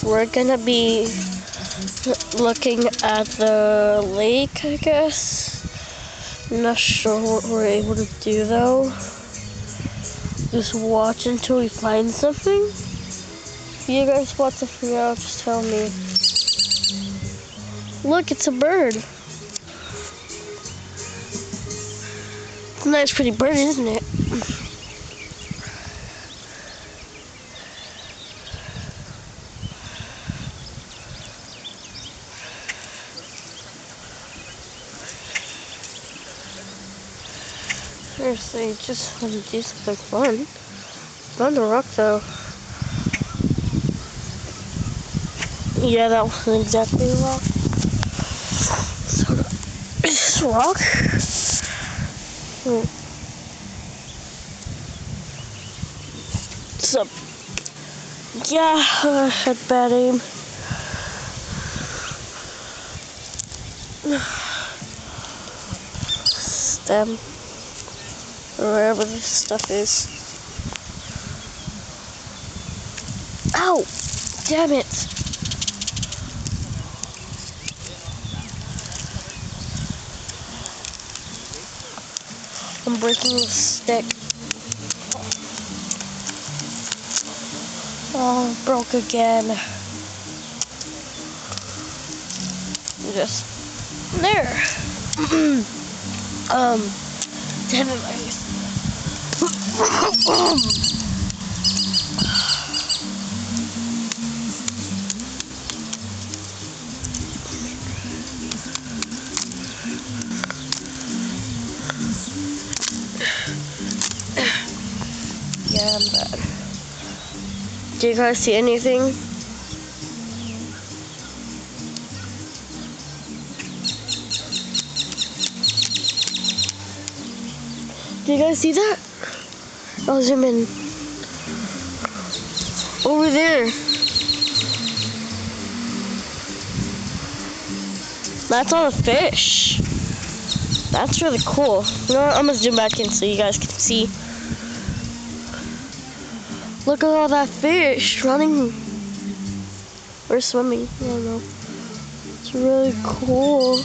we're gonna be looking at the lake, I guess. I'm not sure what we're able to do though. Just watch until we find something. If you guys spot something out, just tell me. Look, it's a bird. It's a nice pretty bird, isn't it? Seriously, just want to do something fun. On the rock though. Yeah, that wasn't exactly a rock. Is this a rock? What's up? Yeah, I had bad aim. Stem. Or wherever this stuff is. Ow! Damn it! I'm breaking the stick. Oh, broke again. Just there. Damn it, I guess. Yeah, I'm bad. Do you guys see anything? Do you guys see that? I'll zoom in. Over there. That's all a fish. That's really cool. You know what? I'm gonna zoom back in so you guys can see. Look at all that fish running or swimming. I don't know. It's really cool.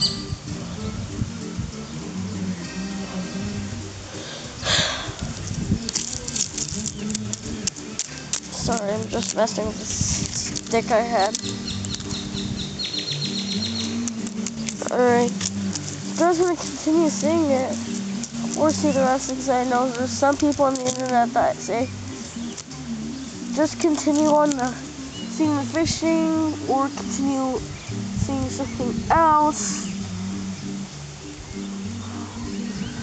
Sorry, I'm just messing with the stick I had. Alright. You guys want to continue seeing it or see the rest, because I know there's some people on the internet that say just continue on seeing the fishing or continue seeing something else.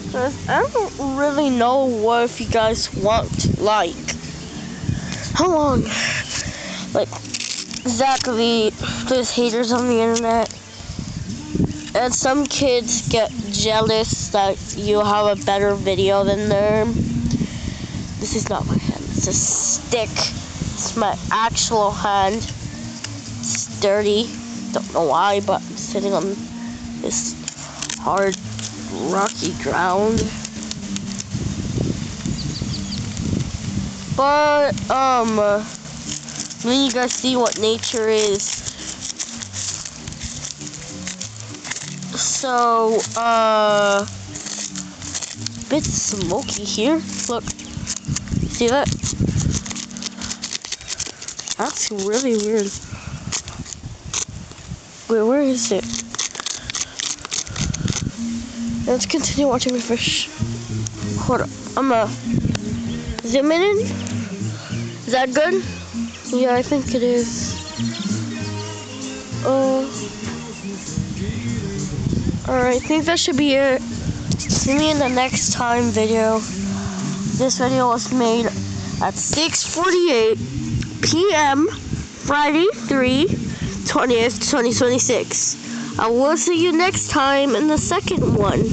Because I don't really know what if you guys want, like, how long, like, exactly, there's haters on the internet, and some kids get jealous that you have a better video than them. This is not my hand, it's a stick. It's my actual hand. It's dirty. Don't know why, but I'm sitting on this hard, rocky ground. But, then you guys see what nature is. So, bit smoky here. Look. See that? That's really weird. Wait, where is it? Let's continue watching the fish. Hold up. I'm gonna zoom in. Is that good? Yeah, I think it is. Alright, I think that should be it. See me in the next time video. This video was made at 6:48 p.m. Friday, 3/20th, 2026. I will see you next time in the second one.